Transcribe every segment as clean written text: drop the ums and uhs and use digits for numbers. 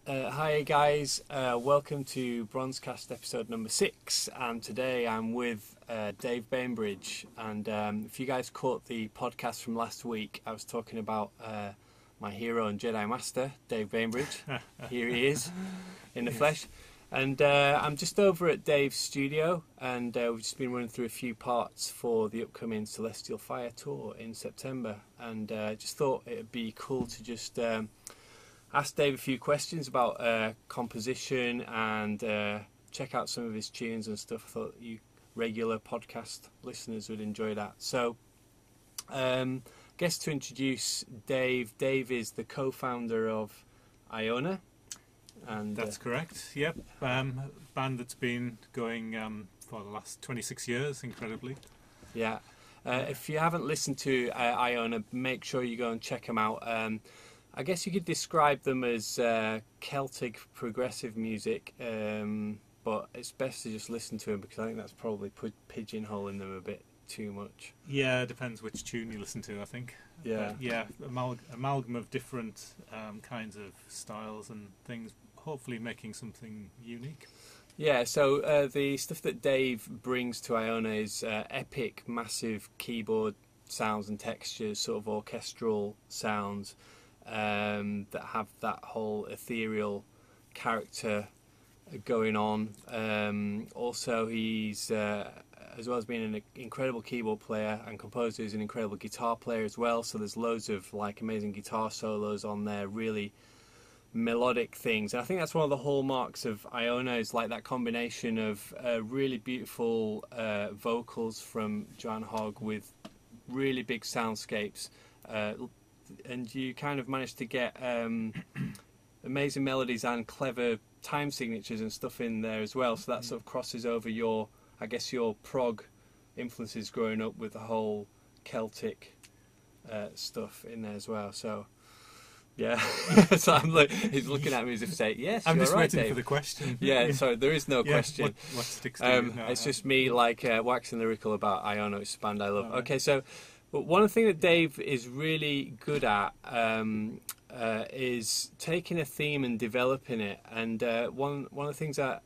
Hi guys, welcome to BronsCast episode number 6, and today I'm with Dave Bainbridge. And if you guys caught the podcast from last week, I was talking about my hero and Jedi Master, Dave Bainbridge. Here he is in the flesh. And I'm just over at Dave's studio, and we've just been running through a few parts for the upcoming Celestial Fire tour in September. And just thought it'd be cool to just ask Dave a few questions about composition and check out some of his tunes and stuff. I thought you regular podcast listeners would enjoy that. So I guess to introduce Dave is the co-founder of IONA. And that's correct, yep. Band that's been going for the last 26 years, incredibly. Yeah. If you haven't listened to IONA, make sure you go and check them out. I guess you could describe them as Celtic Progressive music, but it's best to just listen to them because I think that's probably pigeonholing them a bit too much. Yeah, it depends which tune you listen to, I think. Yeah. But yeah, amalgam of different kinds of styles and things, hopefully making something unique. Yeah, so the stuff that Dave brings to IONA is epic, massive keyboard sounds and textures, sort of orchestral sounds that have that whole ethereal character going on. Also, he's, as well as being an incredible keyboard player and composer, he's an incredible guitar player as well. So there's loads of like amazing guitar solos on there, really melodic things. And I think that's one of the hallmarks of IONA, is like that combination of really beautiful vocals from Joanne Hogg with really big soundscapes, and you kind of manage to get amazing melodies and clever time signatures and stuff in there as well. So that sort of crosses over your, I guess, your prog influences growing up with the whole Celtic stuff in there as well. So yeah, so he's looking at me as if to say, yes, I'm just right, waiting Dave. for the question. Yeah, sorry, there is no question. What sticks to you? No, it's just me waxing lyrical about IONA, which is a band I love. Right. Okay, so one of the things that Dave is really good at is taking a theme and developing it. And one of the things that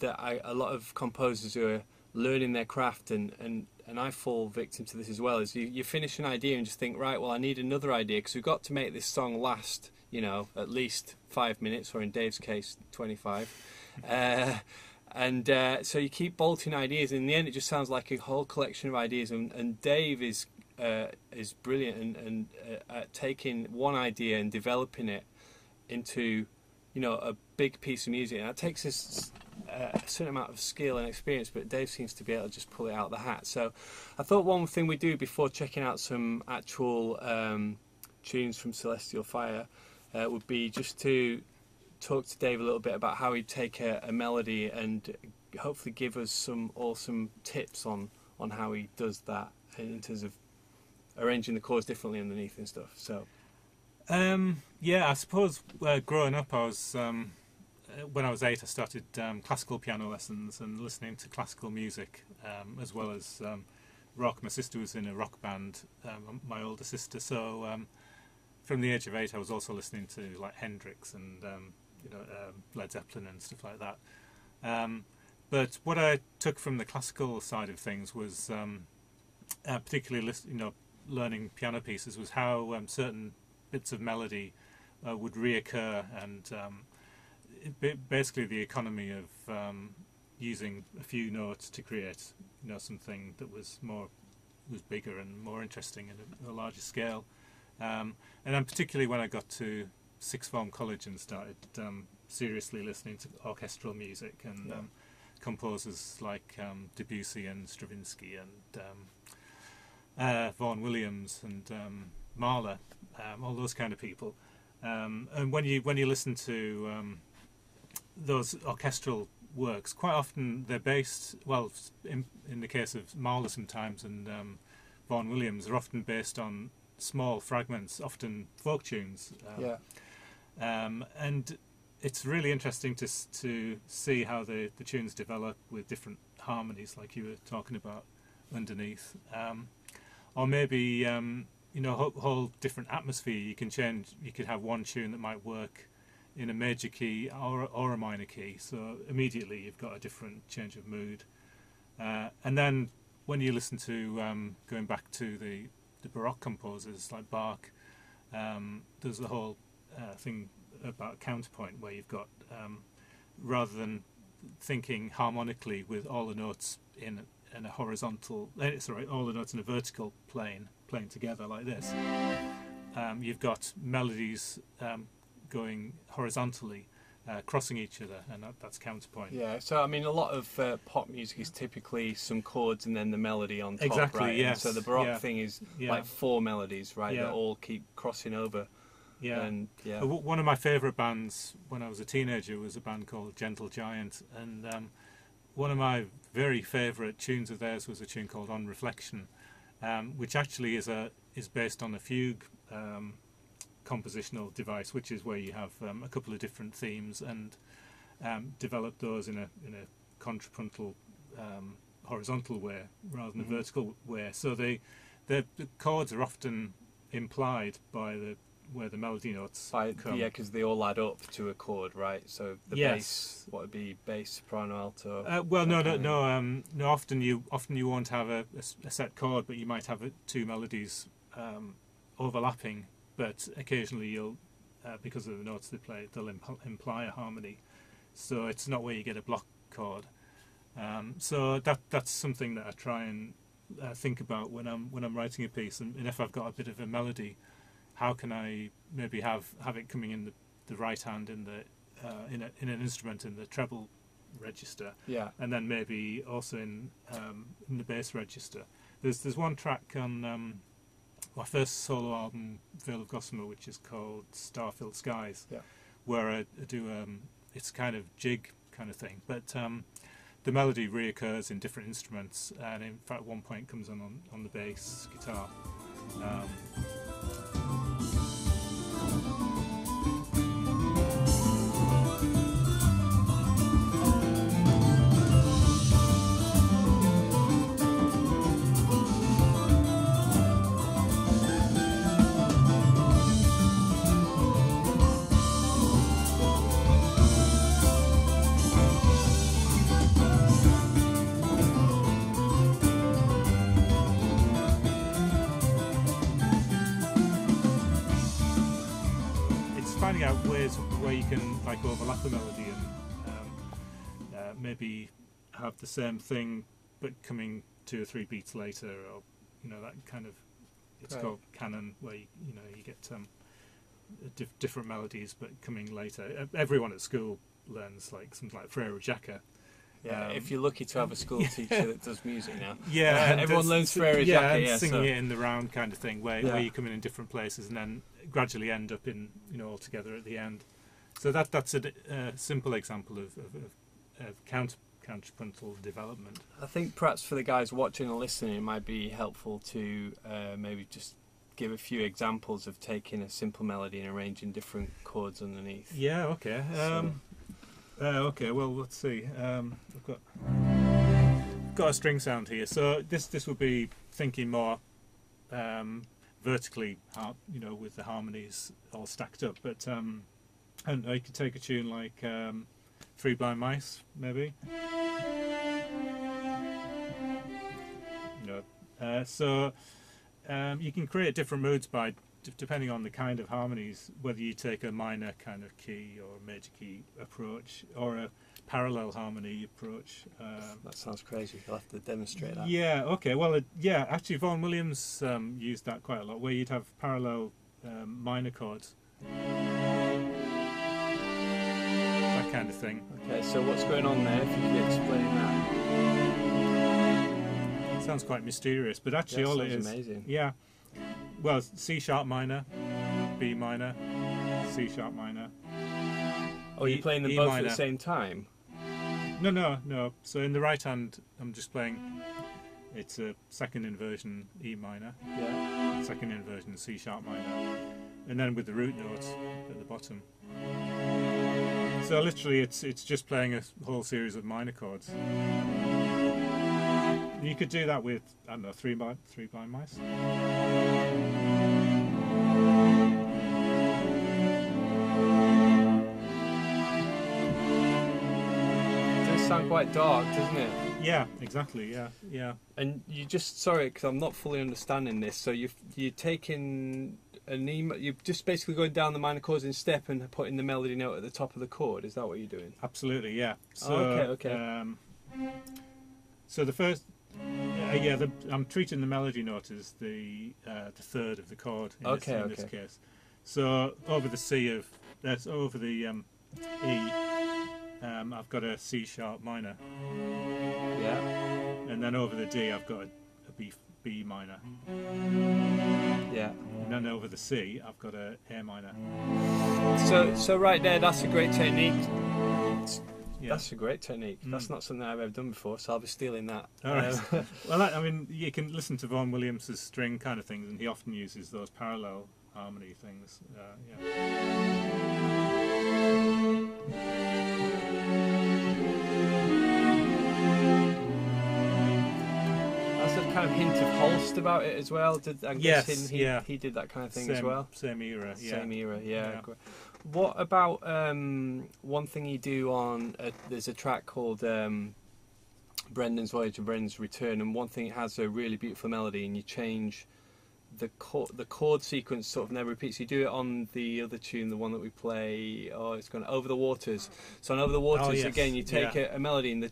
a lot of composers who are learning their craft, and I fall victim to this as well, is you finish an idea and just think, right, well, I need another idea because we've got to make this song last, at least 5 minutes, or in Dave's case, 25. So you keep bolting ideas, and in the end it just sounds like a whole collection of ideas. And Dave is brilliant and at taking one idea and developing it into a big piece of music. And that takes us a certain amount of skill and experience, but Dave seems to be able to just pull it out of the hat. So I thought one thing we do before checking out some actual tunes from Celestial Fire would be just to talk to Dave a little bit about how he'd take a melody and hopefully give us some awesome tips on how he does that in terms of arranging the chords differently underneath and stuff. So yeah, I suppose growing up, I was when I was 8, I started classical piano lessons and listening to classical music as well as rock. My sister was in a rock band, my older sister, so from the age of 8 I was also listening to like Hendrix and Led Zeppelin and stuff like that. But what I took from the classical side of things was particularly learning piano pieces, was how certain bits of melody would reoccur, and basically the economy of using a few notes to create something that was bigger and more interesting at a larger scale. And then particularly when I got to sixth form college and started seriously listening to orchestral music and composers like Debussy and Stravinsky and Vaughan Williams and Mahler, all those kind of people. And when you listen to those orchestral works, quite often they're based, well, in the case of Mahler sometimes and Vaughan Williams, are often based on small fragments, often folk tunes. And it's really interesting to see how the tunes develop with different harmonies, like you were talking about underneath, or maybe whole different atmosphere. You can change. You could have one tune that might work in a major key or a minor key. So immediately you've got a different change of mood. And then when you listen to going back to the Baroque composers like Bach, there's the whole thing about counterpoint, where you've got rather than thinking harmonically with all the notes in a horizontal, all the notes in a vertical plane playing together like this, you've got melodies going horizontally, crossing each other, and that's counterpoint. Yeah, so I mean, a lot of pop music is typically some chords and then the melody on top, Exactly, right? yes. And so the Baroque thing is like 4 melodies, right, Yeah. that all keep crossing over. Yeah. And One of my favourite bands when I was a teenager was a band called Gentle Giant, and one of my very favourite tunes of theirs was a tune called On Reflection, which actually is based on a fugue compositional device, which is where you have a couple of different themes and develop those in a contrapuntal horizontal way rather than a vertical way. So the chords are often implied by where the melody notes come. Yeah, because they all add up to a chord, right? So the bass, what would be bass, soprano, alto? No. Often you won't have a set chord, but you might have two melodies overlapping. But occasionally you'll, because of the notes they play, they'll imply a harmony. So it's not where you get a block chord. So that's something that I try and think about when I'm writing a piece. And if I've got a bit of a melody, how can I maybe have it coming in the right hand in an instrument in the treble register, and then maybe also in the bass register. There's one track on my first solo album, Veil of Gossamer, which is called Star-Filled Skies, where I do it's kind of jig kind of thing, but the melody reoccurs in different instruments, and in fact one point comes on the bass guitar. Finding out ways where you can like overlap a melody and maybe have the same thing but coming 2 or 3 beats later, or that kind of, it's called canon, where you get different melodies but coming later. Everyone at school learns like something like Frere Jacka. Yeah, if you're lucky to have a school teacher that does music now. Yeah, everyone learns Frere Jacka. And singing it in the round kind of thing, where you come in different places and then gradually end up in all together at the end. So that's a simple example of contrapuntal development. I think perhaps for the guys watching and listening, it might be helpful to maybe just give a few examples of taking a simple melody and arranging different chords underneath. Yeah. Okay. Okay, well, let's see. I've got a string sound here, so this would be thinking more vertically, with the harmonies all stacked up. But and I could take a tune like Three Blind Mice, maybe. So you can create different moods by depending on the kind of harmonies, whether you take a minor kind of key or a major key approach or a parallel harmony approach. That sounds crazy. You'll have to demonstrate that. Yeah, okay. Well, actually Vaughan Williams used that quite a lot, where you'd have parallel minor chords. That kind of thing. Okay, so what's going on there, if you could explain that? It sounds quite mysterious, but actually all it is... amazing. Yeah. Well, C sharp minor, B minor, C sharp minor. Oh, you're playing them E both minor. at the same time? No. So in the right hand, I'm just playing. It's a second inversion E minor. Yeah. Second inversion C sharp minor, and then with the root note at the bottom. So literally, it's just playing a whole series of minor chords. You could do that with, I don't know, three blind mice. sound quite dark, doesn't it? Yeah, exactly. Yeah, yeah. And you just, sorry, because I'm not fully understanding this. So you're taking an E, you're just basically going down the minor chords in step and putting the melody note at the top of the chord. Is that what you're doing? Absolutely, yeah. So, okay. So the first, I'm treating the melody note as the third of the chord in this case. So over the C over the E, I've got a C sharp minor. Yeah. And then over the D, I've got a B minor. Yeah. And then over the C, I've got a A minor. So right there, that's a great technique. Yeah. That's a great technique. That's not something I've ever done before, so I'll be stealing that. All right. Well, I mean, you can listen to Vaughan Williams's string kind of things, and he often uses those parallel harmony things. That's a kind of hint of Holst about it as well. I'm guessing he did that kind of thing as well. Same era. Same era. Yeah. What about one thing you do on? There's a track called Brendan's Voyage and Brendan's Return, and one thing it has a really beautiful melody, and you change the chord sequence sort of never repeats. You do it on the other tune, the one that we play. Oh, it's gone Over the Waters. So on Over the Waters again, you take a melody and the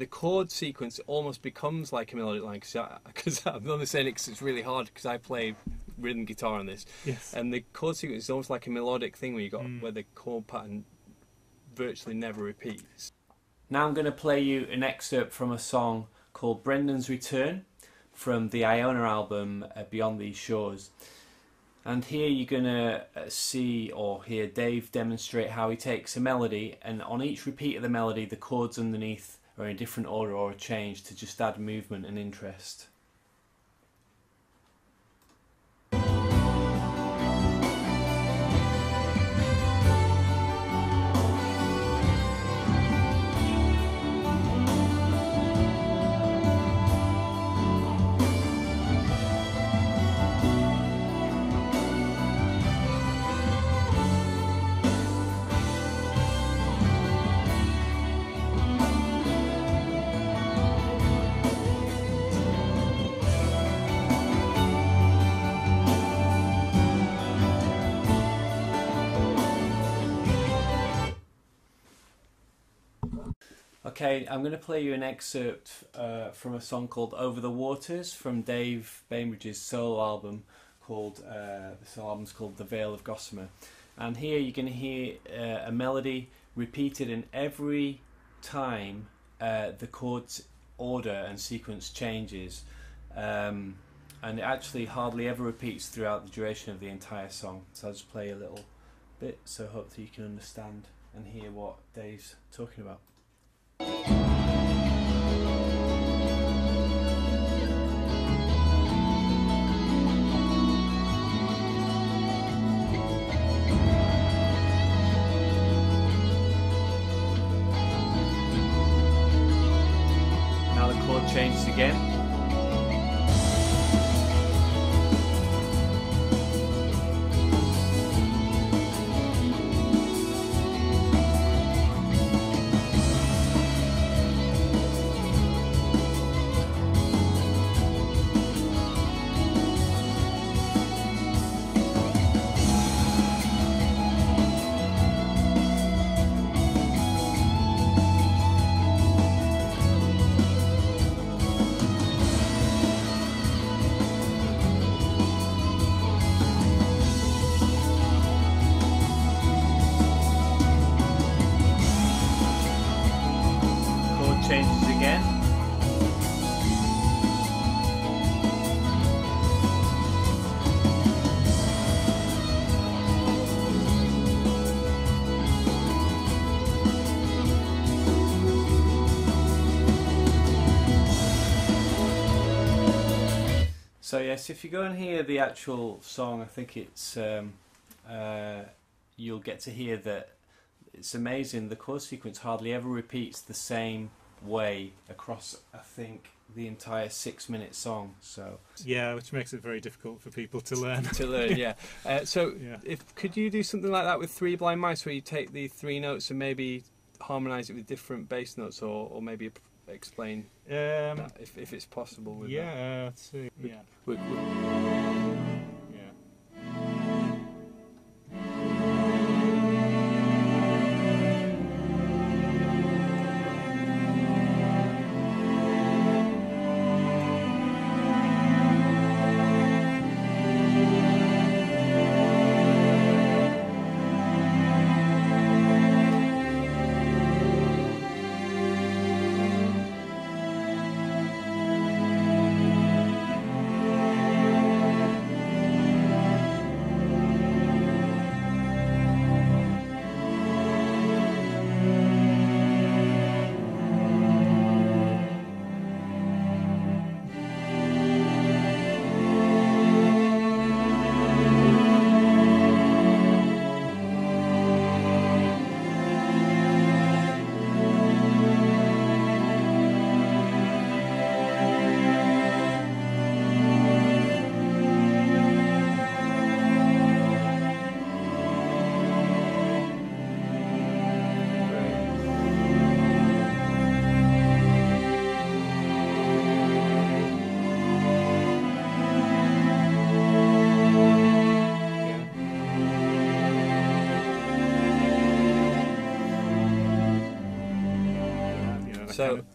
chord sequence almost becomes like a melody line, because I'm only saying it because it's really hard because I play rhythm guitar on this. Yes. And the chord sequence is almost like a melodic thing where you got where the chord pattern virtually never repeats. Now I'm going to play you an excerpt from a song called Brendan's Return from the IONA album Beyond These Shores. And here you're going to see or hear Dave demonstrate how he takes a melody, and on each repeat of the melody the chords underneath are in a different order or a change to just add movement and interest. Okay, I'm going to play you an excerpt from a song called Over the Waters from Dave Bainbridge's solo album the solo album's called The Vale of Gossamer. And here you're going to hear a melody repeated, and every time the chord's order and sequence changes, and it actually hardly ever repeats throughout the duration of the entire song. So I'll just play a little bit so hopefully you can understand and hear what Dave's talking about. Now the chord changes again. Changes again. So yes, if you go and hear the actual song, I think it's you'll get to hear that it's amazing. The chord sequence hardly ever repeats the same way across, I think, the entire 6-minute song. So yeah, which makes it very difficult for people to learn. Could you do something like that with 3 blind mice, where you take the 3 notes and maybe harmonise it with different bass notes, or maybe explain that if it's possible with that? Let's see. Yeah.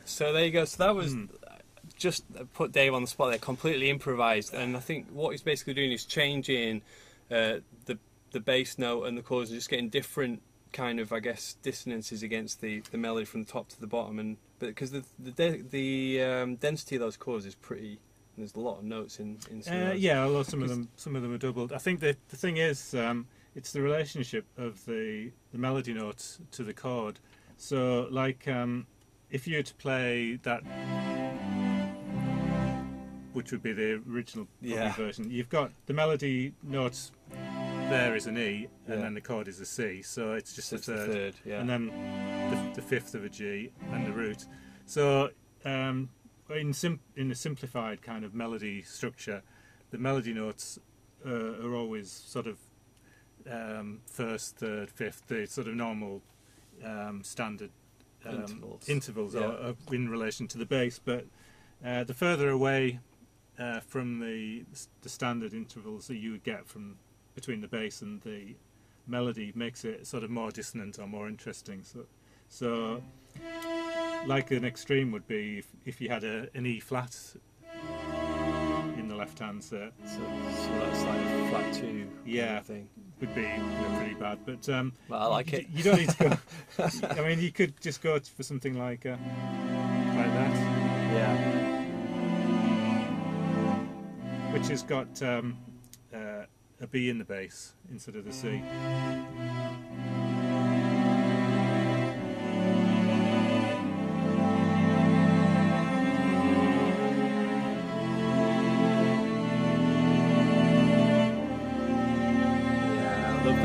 So there you go. So that was just put Dave on the spot there, completely improvised. And I think what he's basically doing is changing the bass note and the chords, and just getting different kind of, I guess, dissonances against the melody from the top to the bottom. And but because the density of those chords is pretty. There's a lot of notes in although some of them are doubled. I think the thing is, it's the relationship of the melody notes to the chord. So like. If you were to play that, which would be the original version, you've got the melody note there is an E, and then the chord is a C, so it's just the third, and then the fifth of a G and the root. So in a simplified kind of melody structure, the melody notes are always sort of first, third, fifth, the sort of normal standard intervals are in relation to the bass, but the further away from the standard intervals that you would get from between the bass and the melody makes it sort of more dissonant or more interesting. So like an extreme would be if you had an E flat in the left hand set. So that's like a flat 2 kind of thing. Would be pretty bad, but I like it. You don't need to go. I mean, you could just go for something like that. Yeah. Which has got a B in the bass instead of the C.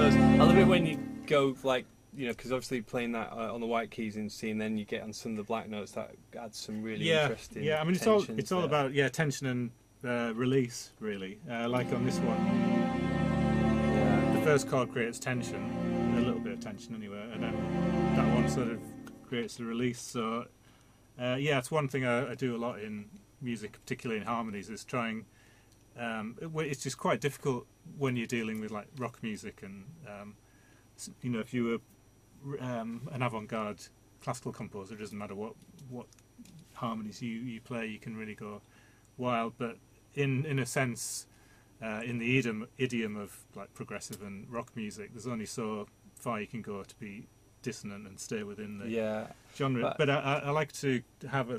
I love it when you go like, because obviously playing that on the white keys in C, and then you get on some of the black notes, that adds some really interesting. Yeah, I mean it's all about tension and release really. Like on this one, the first chord creates tension, a little bit of tension anyway, and then that one sort of creates the release. So it's one thing I do a lot in music, particularly in harmonies, is trying. It's just quite difficult when you're dealing with like rock music, and if you were an avant-garde classical composer, it doesn't matter what harmonies you play, you can really go wild. But in a sense, in the idiom of like progressive and rock music, there's only so far you can go to be dissonant and stay within the genre. But I like to have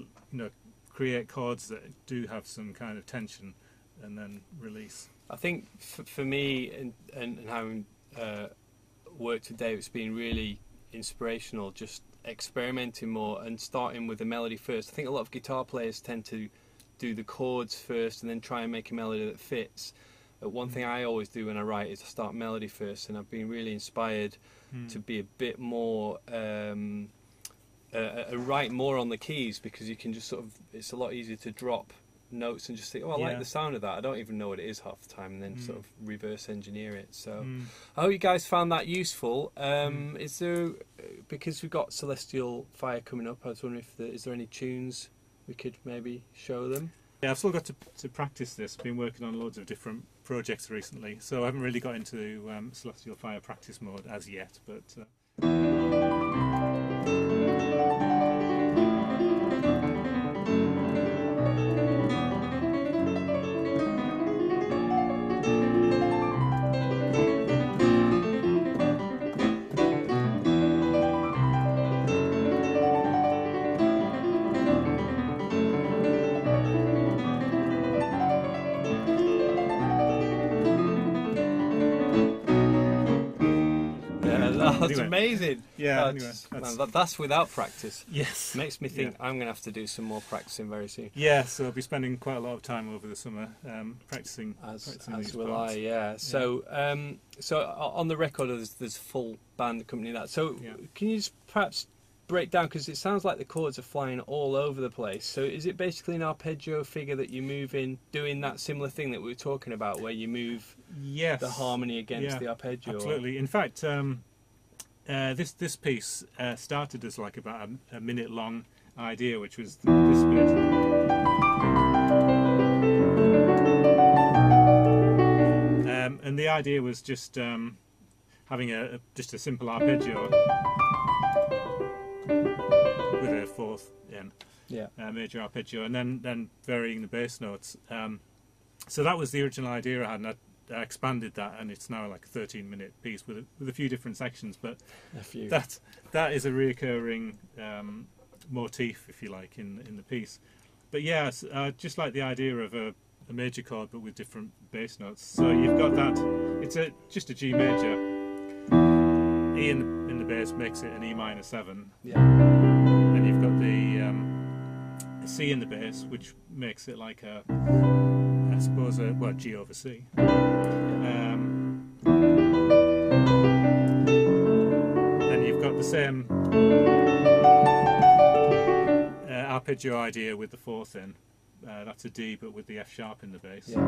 create chords that do have some kind of tension and then release. I think for me and having worked with Dave, it's been really inspirational, just experimenting more and starting with the melody first. I think a lot of guitar players tend to do the chords first and then try and make a melody that fits. One thing I always do when I write is I start melody first, and I've been really inspired to be a bit more write more on the keys, because you can just sort of, it's a lot easier to drop notes and just think, I like the sound of that. I don't even know what it is half the time, and then sort of reverse engineer it. So I hope you guys found that useful. Is there because we've got Celestial Fire coming up, I was wondering if is there any tunes we could maybe show them? Yeah, I've still got to practice this. Been working on loads of different projects recently, so I haven't really got into Celestial Fire practice mode as yet, but... That's amazing. Yeah, that's without practice. Yes. Makes me think I'm going to have to do some more practicing very soon. Yeah, so I'll be spending quite a lot of time over the summer practicing. As these will parts. I, yeah. So, so on the record, there's full band accompanying that. So, can you just perhaps break down, because it sounds like the chords are flying all over the place. So, is it basically an arpeggio figure that you move in, doing that similar thing that we were talking about, where you move the harmony against the arpeggio? Absolutely. In fact, this piece started as like about a minute long idea, which was this bit. And the idea was just having just a simple arpeggio with a fourth major arpeggio, and then varying the bass notes. So that was the original idea I had, and I expanded that, and it's now like a 13-minute piece with a few different sections. But that is a reoccurring motif, if you like, in the piece. But yeah, just like the idea of a major chord but with different bass notes. So you've got that. It's just a G major. E in the bass makes it an E minor 7. Yeah. And you've got the C in the bass, which makes it like I suppose G over C. Then you've got the same arpeggio idea with the fourth in. That's a D, but with the F sharp in the bass. Yeah.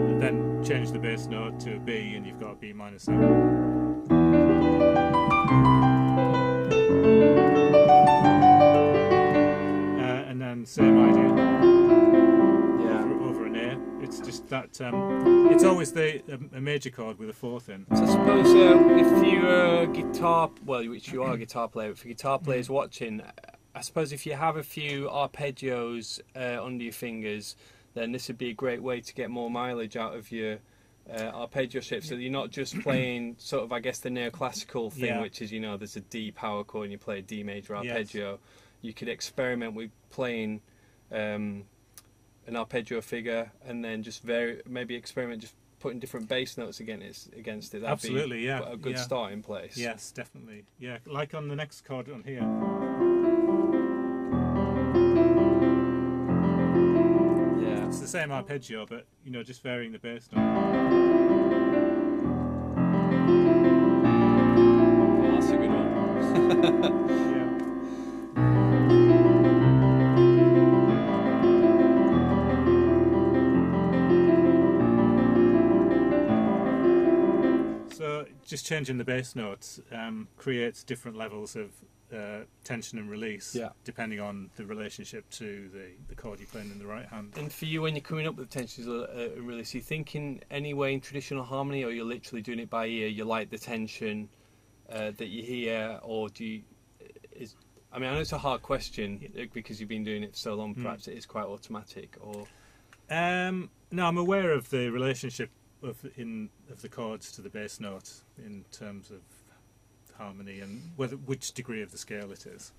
And then change the bass note to a B, and you've got a B minor 7. And then same idea. Over an A. It's just that it's always a major chord with a fourth in. So I suppose if you're a guitar, which you are a guitar player, if a guitar player's watching, I suppose if you have a few arpeggios under your fingers, then this would be a great way to get more mileage out of your arpeggio shape, so that you're not just playing sort of, I guess, the neoclassical thing, which is, there's a D power chord and you play a D major arpeggio. Yes. You could experiment with playing an arpeggio figure, and then just maybe experiment just putting different bass notes against it. That'd Absolutely, be a good starting place. Yes, definitely. Yeah, like on the next chord on here. Yeah, it's the same arpeggio, but just varying the bass note. Oh, that's a good one. Yeah. So just changing the bass notes creates different levels of tension and release, depending on the relationship to the chord you're playing in the right hand. And for you, when you're coming up with tensions and release, are you thinking any way in traditional harmony, or you're literally doing it by ear? You like the tension that you hear, or do you? I know it's a hard question because you've been doing it for so long. Perhaps it is quite automatic, or. No, I'm aware of the relationship of the chords to the bass note in terms of harmony and which degree of the scale it is.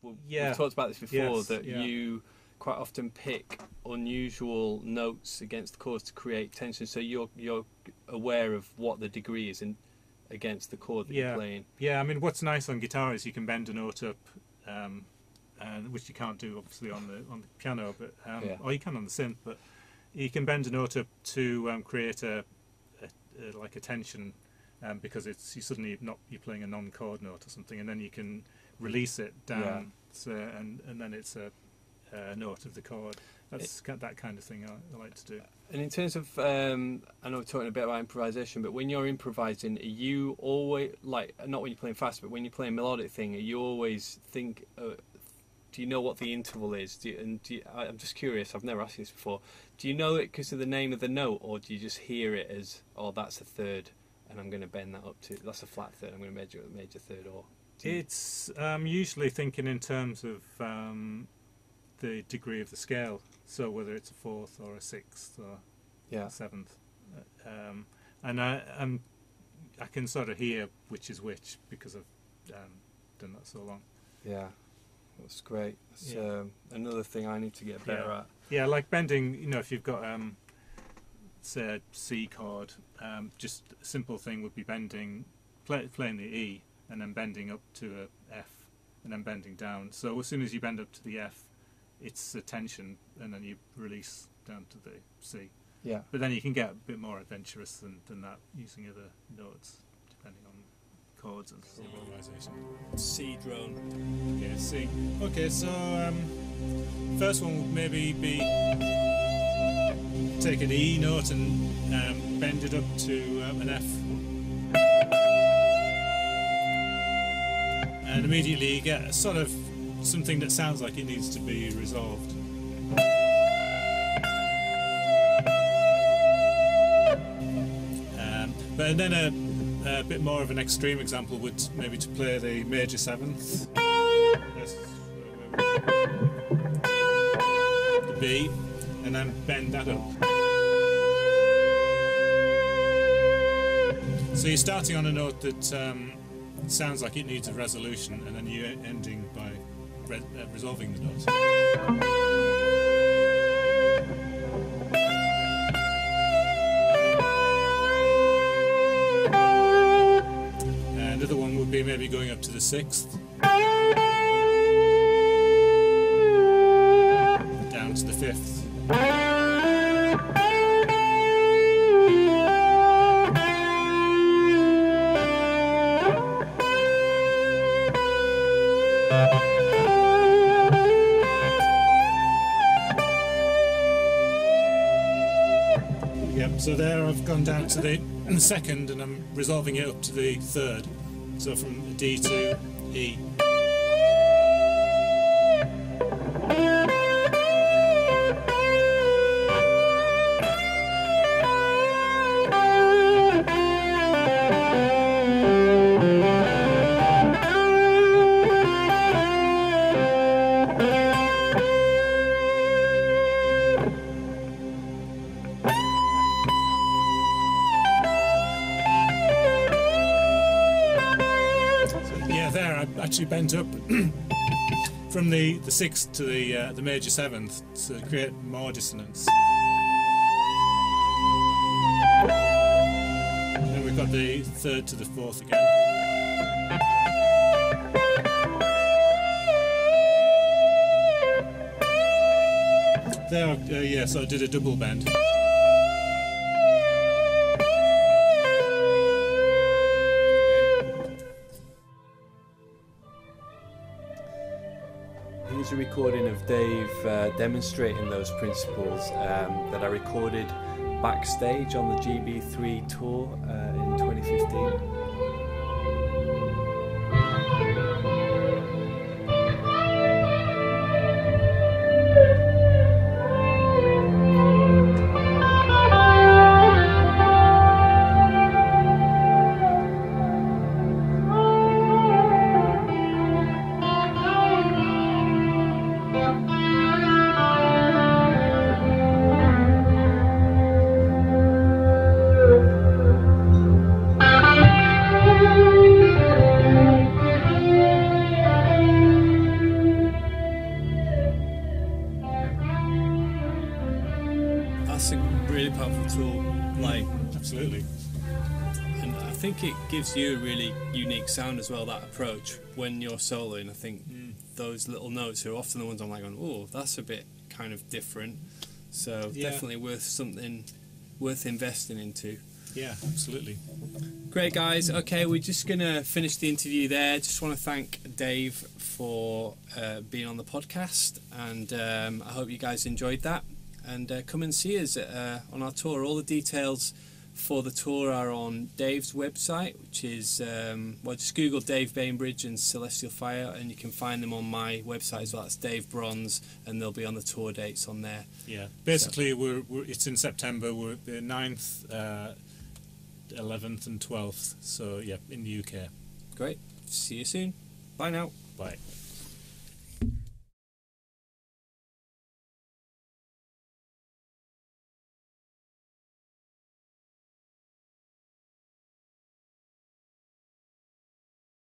we've talked about this before, Yes, that you quite often pick unusual notes against the chords to create tension, so you're aware of what the degree is against the chord that you're playing. Yeah, I mean, what's nice on guitar is you can bend a note up, which you can't do obviously on the piano, but or you can on the synth, but you can bend a note up to create like a tension, because you're playing a non-chord note or something, and then you can release it down, and then it's a note of the chord. That's that kind of thing I like to do. And in terms of, I know we're talking a bit about improvisation, but when you're improvising, are you always, like, not when you're playing fast, but when you're playing melodic thing, are you always think, do you know what the interval is? I'm just curious, I've never asked you this before. Do you know it because of the name of the note, or do you just hear it as, oh, that's a third, and I'm going to bend that up to, that's a flat third, I'm going to measure it a major third, or? It's usually thinking in terms of the degree of the scale, so whether it's a fourth or a sixth or a seventh, and I can sort of hear which is which because I've done that so long. Yeah, that's great. That's another thing I need to get better at. Yeah, like bending. You know, if you've got say a C chord, just a simple thing would be bending, playing the E, and then bending up to a F, and then bending down. So as soon as you bend up to the F, it's a tension, and then you release down to the C. Yeah. But then you can get a bit more adventurous than that, using other notes, depending on chords and improvisation. C drone. Okay, C. Okay, so first one would maybe be take an E note and bend it up to an F. And immediately you get a sort of something that sounds like it needs to be resolved. But then a bit more of an extreme example would maybe to play the major seventh, the B, and then bend that up. So you're starting on a note that sounds like it needs a resolution, and then you're ending by resolving the note. Another one would be maybe going up to the sixth, down to the fifth. Yep, so there I've gone down to the second and I'm resolving it up to the third. So from D to E. Actually bent up from the sixth to the major seventh to create more dissonance. And then we've got the third to the fourth again. There, so I did a double bend. Here's a recording of Dave demonstrating those principles that I recorded backstage on the GB3 tour in 2015. powerful tool. Like, Absolutely. and I think it gives you a really unique sound as well, that approach when you're soloing. I think those little notes are often the ones I'm like, oh, that's a bit kind of different. So definitely worth investing into. Yeah, absolutely. Great, guys. Okay, we're just going to finish the interview there. Just want to thank Dave for being on the podcast, and I hope you guys enjoyed that. And come and see us on our tour. All the details for the tour are on Dave's website, which is, just Google Dave Bainbridge and Celestial Fire, and you can find them on my website as well. That's Dave Brons, and they'll be on the tour dates on there. Yeah, basically, it's in September. We're at the 9th, 11th and 12th, so yeah, in the UK. Great. See you soon. Bye now. Bye.